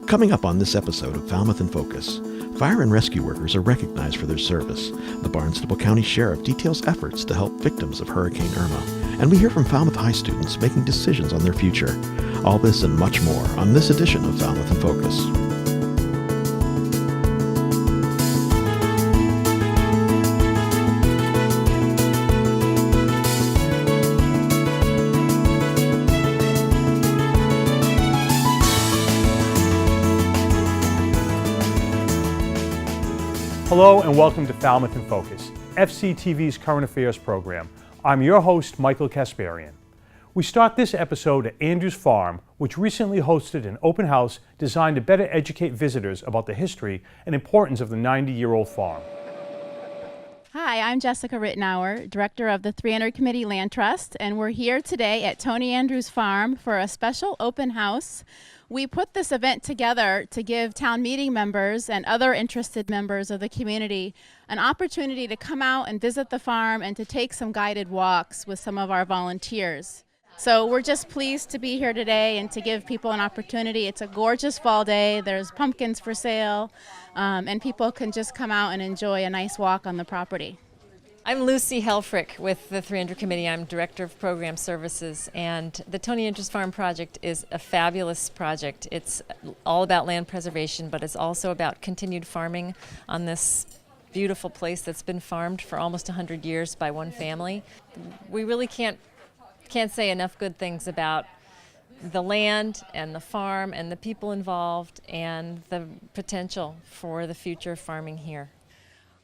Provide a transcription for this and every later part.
Coming up on this episode of Falmouth in Focus, fire and rescue workers are recognized for their service. The Barnstable County Sheriff details efforts to help victims of Hurricane Irma. And we hear from Falmouth High students making decisions on their future. All this and much more on this edition of Falmouth in Focus. Hello and welcome to Falmouth in Focus, FCTV's current affairs program. I'm your host, Michael Kasparian. We start this episode at Andrews Farm, which recently hosted an open house designed to better educate visitors about the history and importance of the 90-year-old farm. Hi, I'm Jessica Rittenauer, Director of the 300 Committee Land Trust, and we're here today at Tony Andrews Farm for a special open house. We put this event together to give town meeting members and other interested members of the community an opportunity to come out and visit the farm and to take some guided walks with some of our volunteers. So we're just pleased to be here today and to give people an opportunity. It's a gorgeous fall day. There's pumpkins for sale, and people can just come out and enjoy a nice walk on the property. I'm Lucy Helfrich with the 300 Committee. I'm Director of Program Services, and the Tony Andrews Farm project is a fabulous project. It's all about land preservation, but it's also about continued farming on this beautiful place that's been farmed for almost 100 years by one family. We really can't say enough good things about the land and the farm and the people involved and the potential for the future of farming here.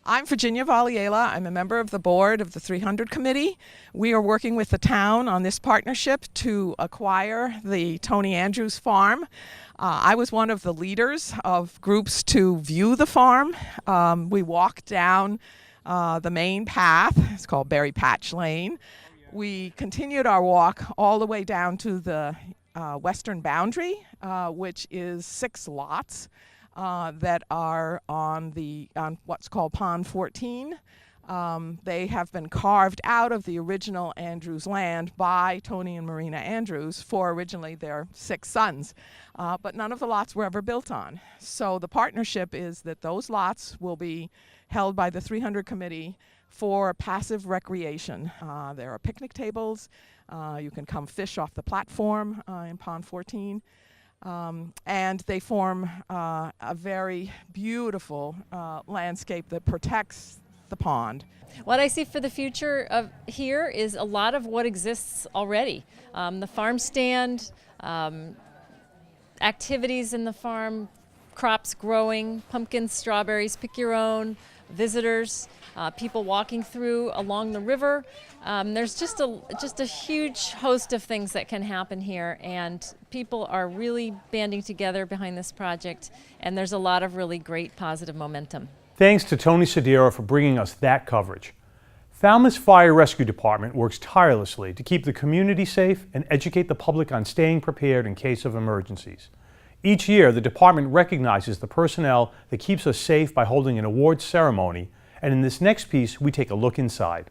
I'm Virginia Valiela. I'm a member of the board of the 300 Committee. We are working with the town on this partnership to acquire the Tony Andrews Farm. I was one of the leaders of groups to view the farm. We walked down the main path. It's called Berry Patch Lane. We continued our walk all the way down to the western boundary, which is 6 lots. That are on what's called Pond 14. They have been carved out of the original Andrews land by Tony and Marina Andrews for originally their 6 sons. But none of the lots were ever built on. So the partnership is that those lots will be held by the 300 Committee for passive recreation. There are picnic tables. You can come fish off the platform in Pond 14. And they form a very beautiful landscape that protects the pond. What I see for the future of here is a lot of what exists already. The farm stand, activities in the farm, crops growing, pumpkins, strawberries, pick your own, visitors, people walking through along the river. There's just a huge host of things that can happen here, and people are really banding together behind this project, and there's a lot of really great positive momentum. Thanks to Tony Sedero for bringing us that coverage. Falmouth's Fire Rescue Department works tirelessly to keep the community safe and educate the public on staying prepared in case of emergencies. Each year, the department recognizes the personnel that keeps us safe by holding an awards ceremony, and in this next piece, we take a look inside.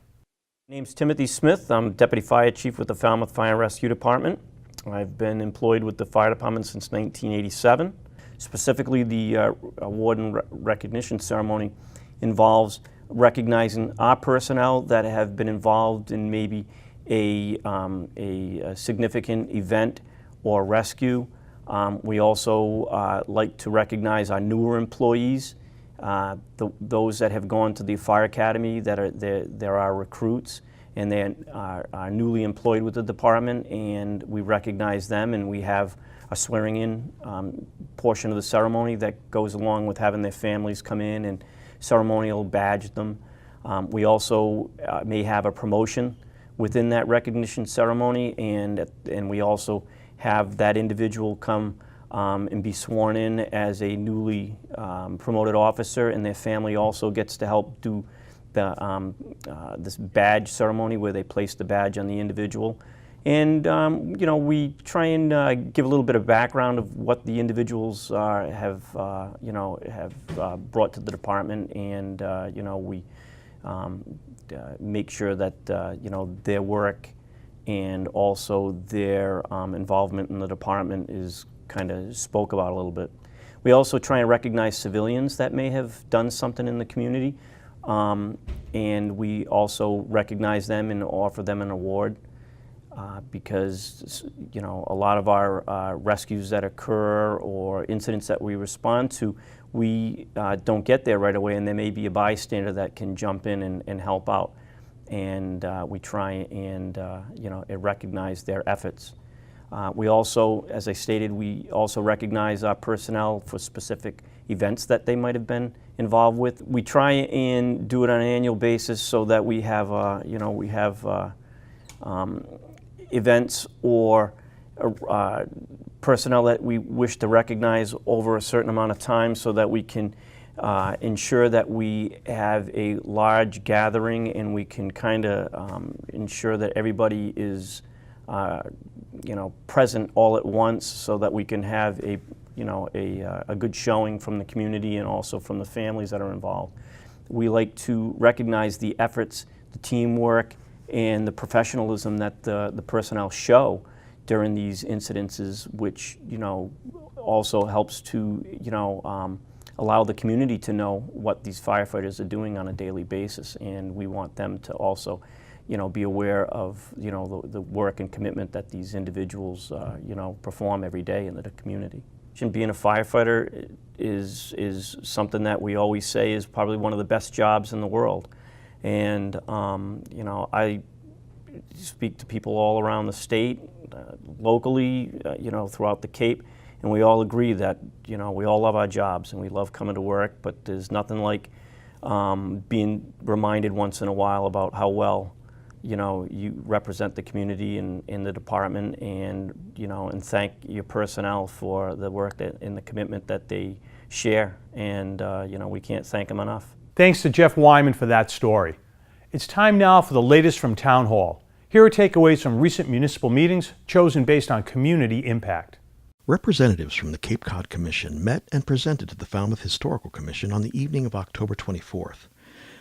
My name's Timothy Smith. I'm Deputy Fire Chief with the Falmouth Fire Rescue Department. I've been employed with the fire department since 1987. Specifically, the award and recognition ceremony involves recognizing our personnel that have been involved in maybe a significant event or rescue. We also like to recognize our newer employees, those that have gone to the fire academy, that are there are recruits, and they are newly employed with the department, and we recognize them, and we have a swearing-in portion of the ceremony that goes along with having their families come in and ceremonial badge them. We also may have a promotion within that recognition ceremony, and we also have that individual come and be sworn in as a newly promoted officer, and their family also gets to help do the this badge ceremony where they place the badge on the individual. And you know, we try and give a little bit of background of what the individuals have brought to the department, and you know, we make sure that you know, their work and also their involvement in the department is kind of spoke about a little bit. We also try and recognize civilians that may have done something in the community, and we also recognize them and offer them an award. Because a lot of our rescues that occur or incidents that we respond to, we don't get there right away, and there may be a bystander that can jump in and help out. And we try and recognize their efforts. We also, as I stated, we also recognize our personnel for specific events that they might have been involved with. We try and do it on an annual basis so that we have events or personnel that we wish to recognize over a certain amount of time, so that we can ensure that we have a large gathering and we can kind of ensure that everybody is present all at once, so that we can have a good showing from the community and also from the families that are involved. We like to recognize the efforts, the teamwork, and the professionalism that the personnel show during these incidences, which also helps to allow the community to know what these firefighters are doing on a daily basis, and we want them to also be aware of the work and commitment that these individuals perform every day in the community. And being a firefighter is something that we always say is probably one of the best jobs in the world. And I speak to people all around the state, locally, throughout the Cape, and we all agree that we all love our jobs and we love coming to work. But there's nothing like being reminded once in a while about how well you represent the community and in the department, and and thank your personnel for the work and the commitment that they share. And we can't thank them enough. Thanks to Jeff Wyman for that story. It's time now for the latest from Town Hall. Here are takeaways from recent municipal meetings chosen based on community impact. Representatives from the Cape Cod Commission met and presented to the Falmouth Historical Commission on the evening of October 24th.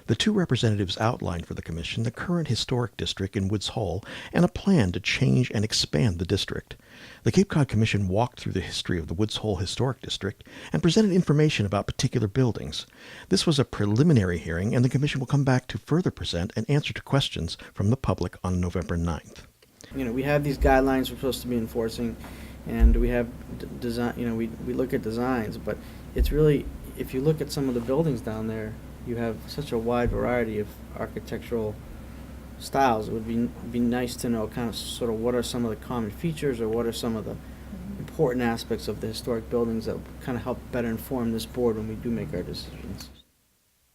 The two representatives outlined for the Commission the current historic district in Woods Hole and a plan to change and expand the district. The Cape Cod Commission walked through the history of the Woods Hole Historic District and presented information about particular buildings. This was a preliminary hearing, and the Commission will come back to further present and answer to questions from the public on November 9th. We have these guidelines we're supposed to be enforcing, and we have design. We look at designs, but it's really, if you look at some of the buildings down there, you have such a wide variety of architectural styles. It would be nice to know kind of sort of what are some of the common features, or what are some of the important aspects of the historic buildings that kind of help better inform this board when we do make our decisions.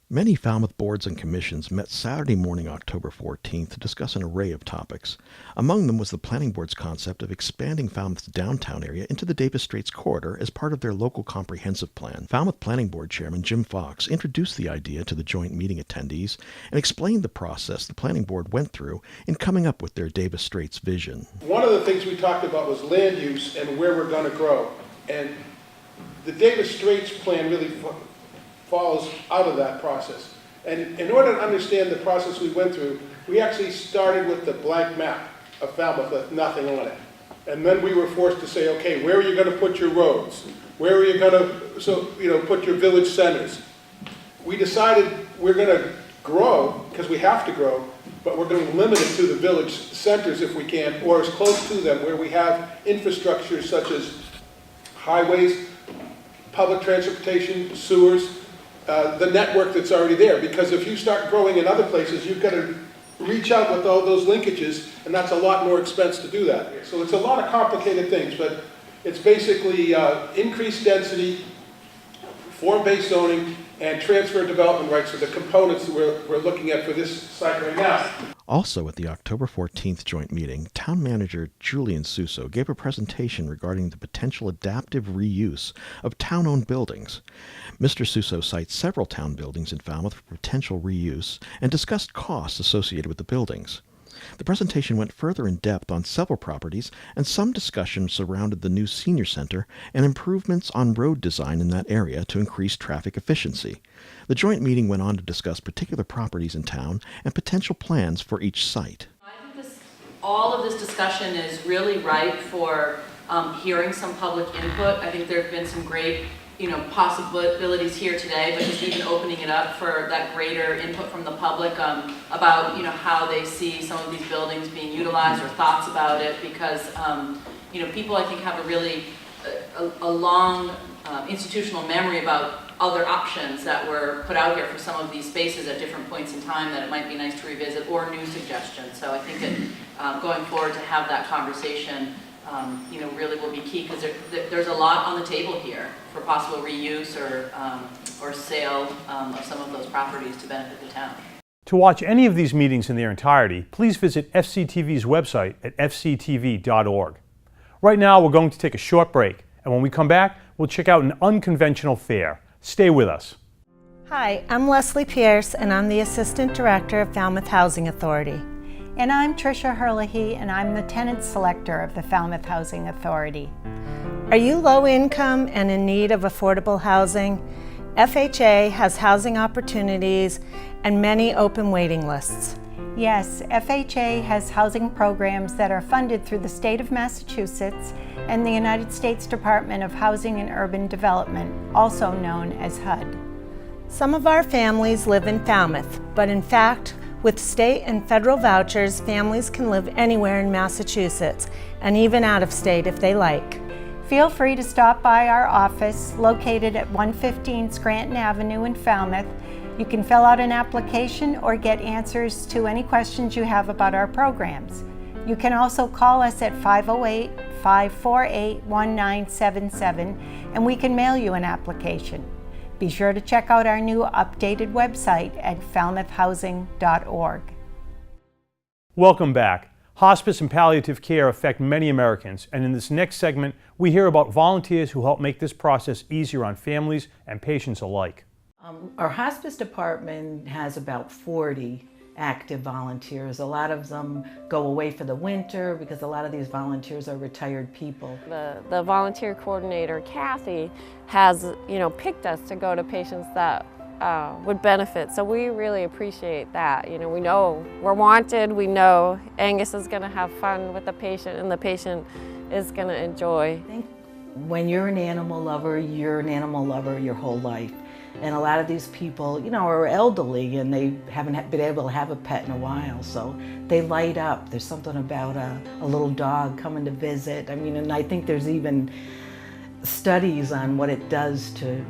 Many Falmouth boards and commissions met Saturday morning, October 14th, to discuss an array of topics. Among them was the Planning Board's concept of expanding Falmouth's downtown area into the Davis Straits corridor as part of their local comprehensive plan. Falmouth Planning Board Chairman Jim Fox introduced the idea to the joint meeting attendees and explained the process the Planning Board went through in coming up with their Davis Straits vision. One of the things we talked about was land use and where we're going to grow. And the Davis Straits plan really falls out of that process. And in order to understand the process we went through, we actually started with the blank map of Falmouth with nothing on it. And then we were forced to say, okay, where are you going to put your roads? Where are you going to put your village centers? We decided we're going to grow, because we have to grow, but we're going to limit it to the village centers if we can, or as close to them, where we have infrastructure such as highways, public transportation, sewers, the network that's already there. Because if you start growing in other places, you've got to reach out with all those linkages, and that's a lot more expense to do that. So it's a lot of complicated things, but it's basically increased density, form-based zoning, and transfer development rights are the components that we're looking at for this site right now. Also at the October 14th joint meeting, Town Manager Julian Suso gave a presentation regarding the potential adaptive reuse of town-owned buildings. Mr. Suso cites several town buildings in Falmouth for potential reuse and discussed costs associated with the buildings. The presentation went further in depth on several properties, and some discussion surrounded the new senior center and improvements on road design in that area to increase traffic efficiency. The joint meeting went on to discuss particular properties in town and potential plans for each site. I think all of this discussion is really ripe for hearing some public input. I think there have been some great possibilities here today, but just even opening it up for that greater input from the public about how they see some of these buildings being utilized or thoughts about it, because people I think have a really a long institutional memory about other options that were put out here for some of these spaces at different points in time that it might be nice to revisit, or new suggestions. So I think that going forward to have that conversation really will be key, because there's a lot on the table here for possible reuse or sale of some of those properties to benefit the town. To watch any of these meetings in their entirety, please visit FCTV's website at fctv.org. Right now, we're going to take a short break, and when we come back, we'll check out an unconventional fair. Stay with us. Hi, I'm Leslie Pierce, and I'm the Assistant Director of Falmouth Housing Authority. And I'm Tricia Herlihy, and I'm the Tenant Selector of the Falmouth Housing Authority. Are you low income and in need of affordable housing? FHA has housing opportunities and many open waiting lists. Yes, FHA has housing programs that are funded through the state of Massachusetts and the United States Department of Housing and Urban Development, also known as HUD. Some of our families live in Falmouth, but in fact, with state and federal vouchers, families can live anywhere in Massachusetts, and even out of state if they like. Feel free to stop by our office located at 115 Scranton Avenue in Falmouth. You can fill out an application or get answers to any questions you have about our programs. You can also call us at 508-548-1977 and we can mail you an application. Be sure to check out our new updated website at falmouthhousing.org. Welcome back. Hospice and palliative care affect many Americans, and in this next segment, we hear about volunteers who help make this process easier on families and patients alike. Our hospice department has about 40 active volunteers. A lot of them go away for the winter because a lot of these volunteers are retired people. The volunteer coordinator, Kathy, has picked us to go to patients that would benefit. So we really appreciate that. We know we're wanted, we know Angus is going to have fun with the patient and the patient is going to enjoy. I think when you're an animal lover your whole life. And a lot of these people, are elderly and they haven't been able to have a pet in a while, so they light up. There's something about a little dog coming to visit. And I think there's even studies on what it does to,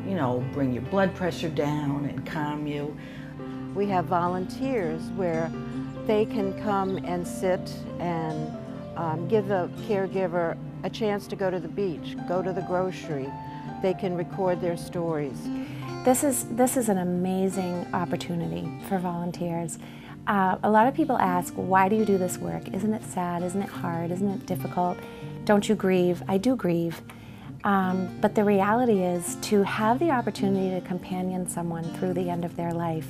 bring your blood pressure down and calm you. We have volunteers where they can come and sit and give the caregiver a chance to go to the beach, go to the grocery. They can record their stories. This is an amazing opportunity for volunteers. A lot of people ask, why do you do this work? Isn't it sad? Isn't it hard? Isn't it difficult? Don't you grieve? I do grieve. But the reality is, to have the opportunity to companion someone through the end of their life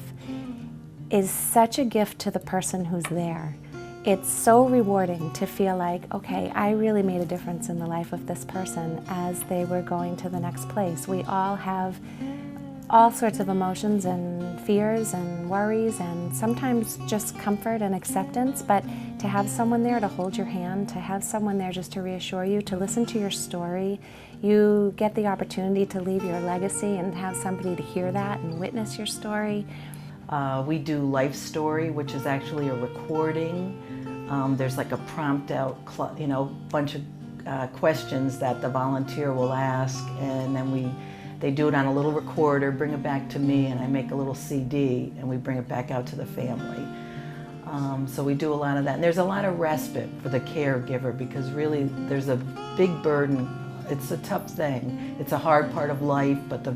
is such a gift to the person who's there. It's so rewarding to feel like, okay, I really made a difference in the life of this person as they were going to the next place. We all have all sorts of emotions and fears and worries and sometimes just comfort and acceptance, but to have someone there to hold your hand, to have someone there just to reassure you, to listen to your story, you get the opportunity to leave your legacy and have somebody to hear that and witness your story. We do Life Story, which is actually a recording. There's like a prompt out, bunch of questions that the volunteer will ask, and then they do it on a little recorder, bring it back to me, and I make a little CD, and we bring it back out to the family. So we do a lot of that. And there's a lot of respite for the caregiver, because really there's a big burden. It's a tough thing. It's a hard part of life, but the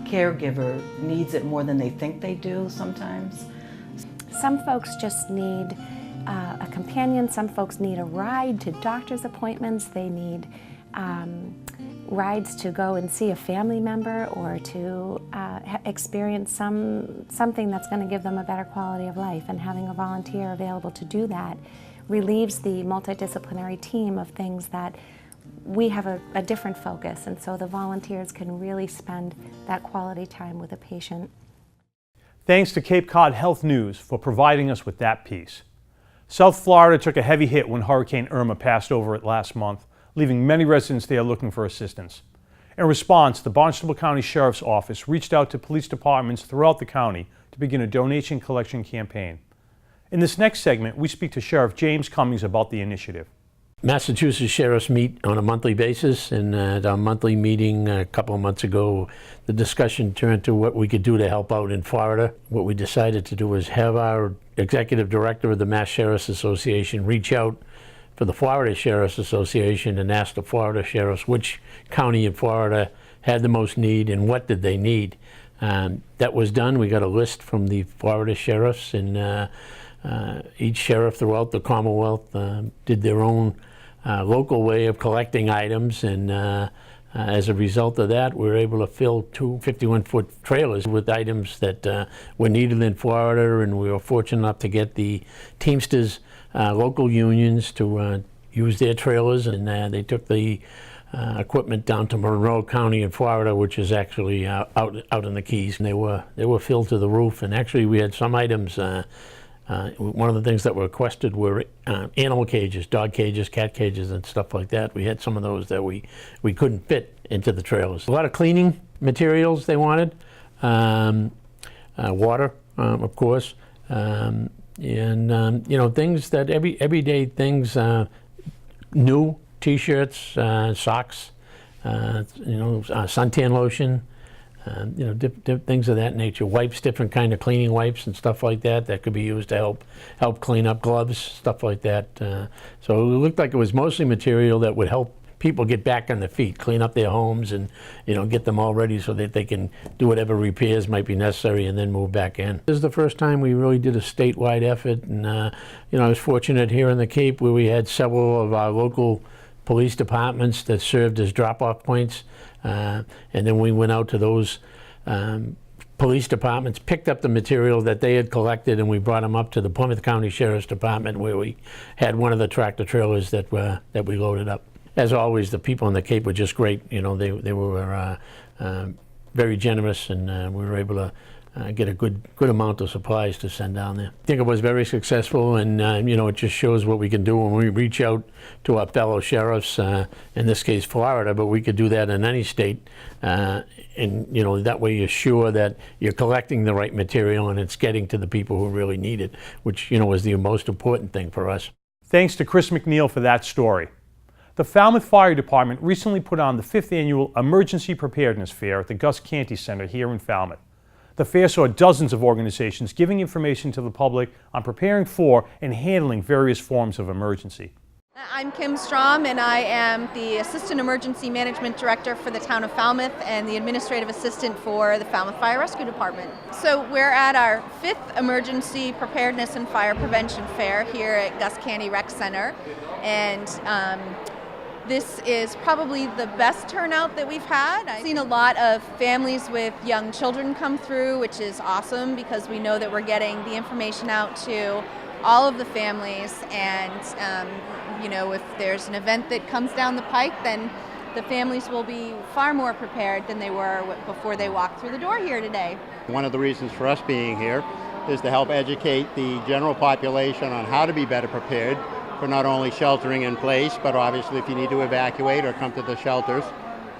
caregiver needs it more than they think they do sometimes. Some folks just need a companion. Some folks need a ride to doctor's appointments. They need rides to go and see a family member or to experience something that's going to give them a better quality of life, and having a volunteer available to do that relieves the multidisciplinary team of things that we have a different focus, and so the volunteers can really spend that quality time with a patient. Thanks to Cape Cod Health News for providing us with that piece. South Florida took a heavy hit when Hurricane Irma passed over it last month, leaving many residents there looking for assistance. In response, the Barnstable County Sheriff's Office reached out to police departments throughout the county to begin a donation collection campaign. In this next segment, we speak to Sheriff James Cummings about the initiative. Massachusetts sheriffs meet on a monthly basis, and at our monthly meeting a couple of months ago, the discussion turned to what we could do to help out in Florida. What we decided to do was have our executive director of the Mass Sheriffs Association reach out for the Florida Sheriffs Association and ask the Florida sheriffs which county in Florida had the most need and what did they need. That was done. We got a list from the Florida sheriffs, and each sheriff throughout the Commonwealth did their own local way of collecting items, and as a result of that, we were able to fill 2 51-foot trailers with items that were needed in Florida, and we were fortunate enough to get the Teamsters local unions to use their trailers, and they took the equipment down to Monroe County in Florida, which is actually out in the Keys, and they were filled to the roof. And actually, we had some items. One of the things that were requested were animal cages, dog cages, cat cages, and stuff like that. We had some of those that we couldn't fit into the trailers. A lot of cleaning materials they wanted, water, of course, and you know, things that everyday things, new T-shirts, socks, you know, suntan lotion. You know, things of that nature. Wipes, different kind of cleaning wipes and stuff like that that could be used to help clean up, gloves, stuff like that. So it looked like it was mostly material that would help people get back on their feet, clean up their homes, and you know, get them all ready so that they can do whatever repairs might be necessary and then move back in. This is the first time we really did a statewide effort, and you know, I was fortunate here in the Cape where we had several of our local police departments that served as drop-off points. And then we went out to those police departments, picked up the material that they had collected, and we brought them up to the Plymouth County Sheriff's Department, where we had one of the tractor trailers that we loaded up. As always, the people in the Cape were just great. You know, they were very generous, and we were able to get a good amount of supplies to send down there. I think it was very successful, and you know, it just shows what we can do when we reach out to our fellow sheriffs, in this case Florida, but we could do that in any state, and you know, that way you're sure that you're collecting the right material and it's getting to the people who really need it, which, you know, is the most important thing for us. Thanks to Chris McNeil for that story. The Falmouth Fire Department recently put on the 5th Annual Emergency Preparedness Fair at the Gus Canty Center here in Falmouth. The fair saw dozens of organizations giving information to the public on preparing for and handling various forms of emergency. I'm Kim Strom, and I am the Assistant Emergency Management Director for the town of Falmouth and the Administrative Assistant for the Falmouth Fire Rescue Department. So we're at our 5th Emergency Preparedness and Fire Prevention Fair here at Gus Canty Rec Center, and this is probably the best turnout that we've had. I've seen a lot of families with young children come through, which is awesome because we know that we're getting the information out to all of the families, and you know, if there's an event that comes down the pike, then the families will be far more prepared than they were before they walked through the door here today. One of the reasons for us being here is to help educate the general population on how to be better prepared for not only sheltering in place, but obviously if you need to evacuate or come to the shelters.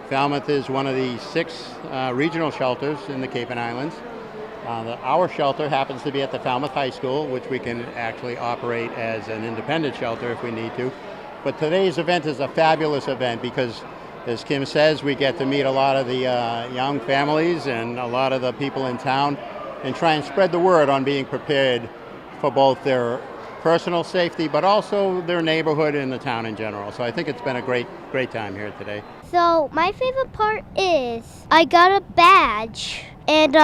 Falmouth is one of the 6 regional shelters in the Cape and Islands. Our shelter happens to be at the Falmouth High School, which we can actually operate as an independent shelter if we need to. But today's event is a fabulous event because, as Kim says, we get to meet a lot of the young families and a lot of the people in town and try and spread the word on being prepared for both their personal safety, but also their neighborhood and the town in general. So I think it's been a great time here today. So my favorite part is I got a badge, and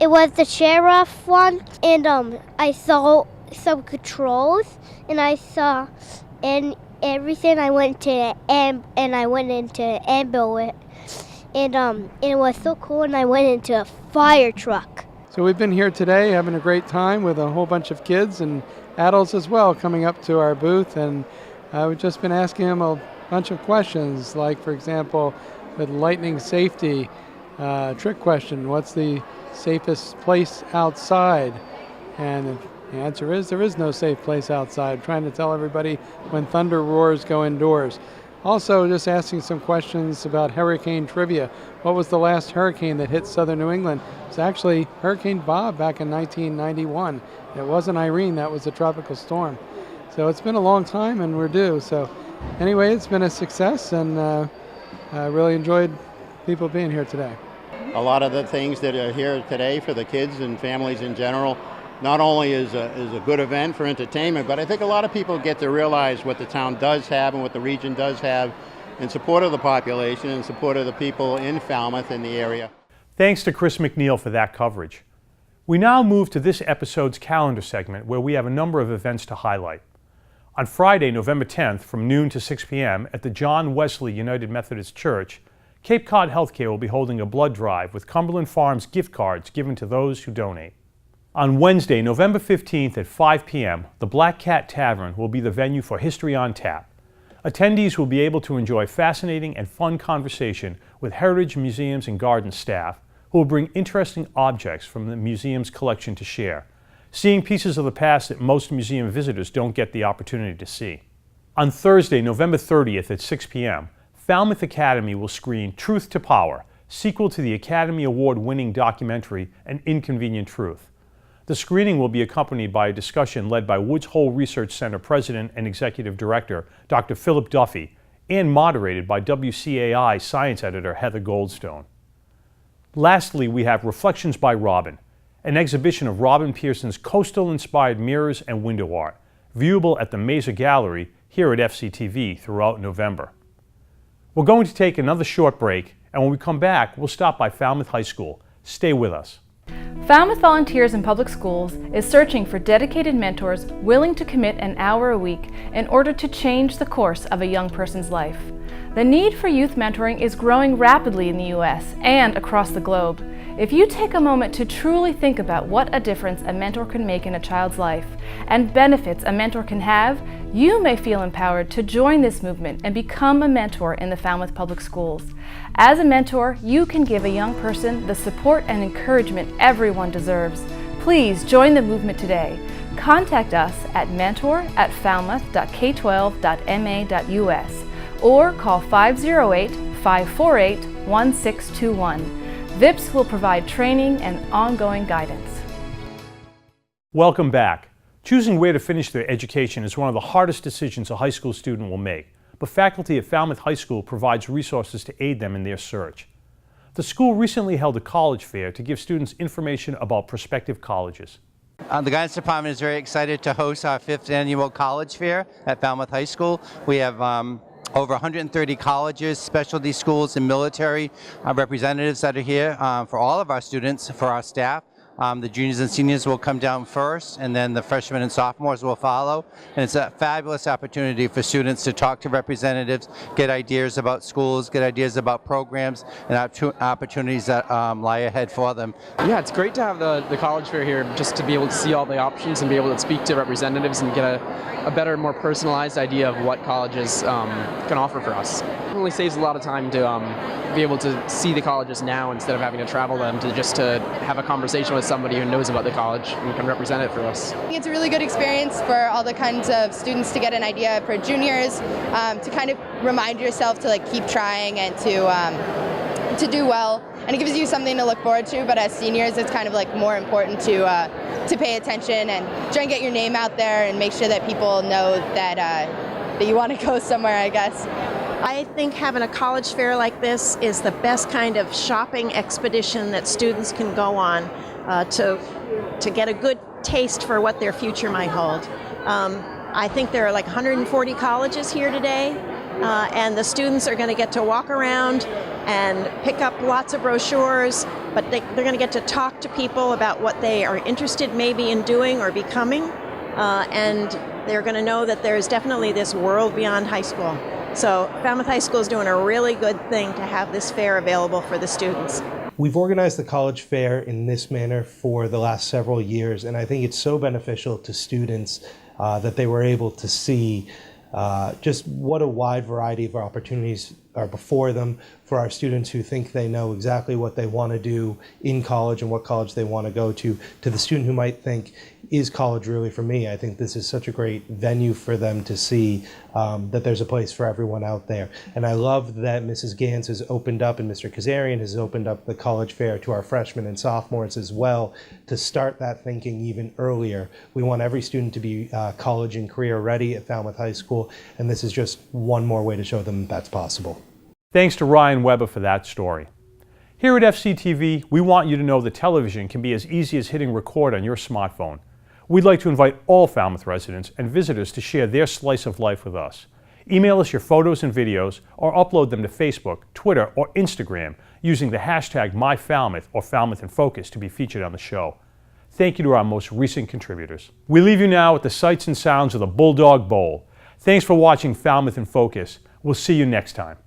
it was the sheriff one, and I saw some controls, and I saw everything. I went to ambulance, and it was so cool, and I went into a fire truck. So we've been here today having a great time with a whole bunch of kids and adults as well coming up to our booth, and we've just been asking them a bunch of questions, like, for example, with lightning safety, trick question, what's the safest place outside? And the answer is there is no safe place outside. I'm trying to tell everybody when thunder roars, go indoors. Also, just asking some questions about hurricane trivia. What was the last hurricane that hit southern New England? It's actually Hurricane Bob back in 1991. It wasn't Irene, that was a tropical storm. So it's been a long time and we're due. So anyway, it's been a success, and I really enjoyed people being here today. A lot of the things that are here today for the kids and families in general, not only is a good event for entertainment, but I think a lot of people get to realize what the town does have and what the region does have in support of the population and support of the people in Falmouth and the area. Thanks to Chris McNeil for that coverage. We now move to this episode's calendar segment, where we have a number of events to highlight. On Friday, November 10th, from noon to 6 p.m. at the John Wesley United Methodist Church, Cape Cod Healthcare will be holding a blood drive with Cumberland Farms gift cards given to those who donate. On Wednesday, November 15th at 5 p.m., the Black Cat Tavern will be the venue for History on Tap. Attendees will be able to enjoy fascinating and fun conversation with Heritage Museums and Gardens staff, who will bring interesting objects from the museum's collection to share, seeing pieces of the past that most museum visitors don't get the opportunity to see. On Thursday, November 30th at 6 p.m., Falmouth Academy will screen Truth to Power, sequel to the Academy Award-winning documentary An Inconvenient Truth. The screening will be accompanied by a discussion led by Woods Hole Research Center President and Executive Director Dr. Philip Duffy, and moderated by WCAI Science Editor Heather Goldstone. Lastly, we have Reflections by Robin, an exhibition of Robin Pearson's coastal-inspired mirrors and window art, viewable at the Mesa Gallery here at FCTV throughout November. We're going to take another short break, and when we come back, we'll stop by Falmouth High School. Stay with us. Falmouth Volunteers in Public Schools is searching for dedicated mentors willing to commit an hour a week in order to change the course of a young person's life. The need for youth mentoring is growing rapidly in the U.S. and across the globe. If you take a moment to truly think about what a difference a mentor can make in a child's life and benefits a mentor can have, you may feel empowered to join this movement and become a mentor in the Falmouth Public Schools. As a mentor, you can give a young person the support and encouragement everyone deserves. Please join the movement today. Contact us at mentor@falmouth.k12.ma.us or call 508-548-1621. VIPS will provide training and ongoing guidance. Welcome back. Choosing where to finish their education is one of the hardest decisions a high school student will make, but faculty at Falmouth High School provides resources to aid them in their search. The school recently held a college fair to give students information about prospective colleges. The Guidance Department is very excited to host our 5th annual college fair at Falmouth High School. We have over 130 colleges, specialty schools, and military representatives that are here for all of our students, for our staff. The juniors and seniors will come down first, and then the freshmen and sophomores will follow. And it's a fabulous opportunity for students to talk to representatives, get ideas about schools, get ideas about programs, and opportunities that lie ahead for them. Yeah, it's great to have the college fair here, just to be able to see all the options and be able to speak to representatives and get a better, more personalized idea of what colleges can offer for us. It really saves a lot of time to be able to see the colleges now instead of having to travel them, to have a conversation with somebody who knows about the college and can represent it for us. I think it's a really good experience for all the kinds of students to get an idea for juniors, to kind of remind yourself to keep trying and to do well. And it gives you something to look forward to, but as seniors it's kind of more important to pay attention and try and get your name out there and make sure that people know that you want to go somewhere, I guess. I think having a college fair like this is the best kind of shopping expedition that students can go on to get a good taste for what their future might hold. I think there are 140 colleges here today, and the students are going to get to walk around and pick up lots of brochures, but they're going to get to talk to people about what they are interested maybe in doing or becoming, and they're going to know that there's definitely this world beyond high school. So Falmouth High School is doing a really good thing to have this fair available for the students. We've organized the college fair in this manner for the last several years, and I think it's so beneficial to students that they were able to see just what a wide variety of opportunities are before them, for our students who think they know exactly what they want to do in college and what college they want to go to the student who might think, is college really for me? I think this is such a great venue for them to see that there's a place for everyone out there. And I love that Mrs. Gans has opened up and Mr. Kazarian has opened up the college fair to our freshmen and sophomores as well, to start that thinking even earlier. We want every student to be college and career ready at Falmouth High School, and this is just one more way to show them that's possible. Thanks to Ryan Weber for that story. Here at FCTV, we want you to know that television can be as easy as hitting record on your smartphone. We'd like to invite all Falmouth residents and visitors to share their slice of life with us. Email us your photos and videos or upload them to Facebook, Twitter, or Instagram using the hashtag MyFalmouth or Falmouth in Focus to be featured on the show. Thank you to our most recent contributors. We leave you now with the sights and sounds of the Bulldog Bowl. Thanks for watching Falmouth in Focus. We'll see you next time.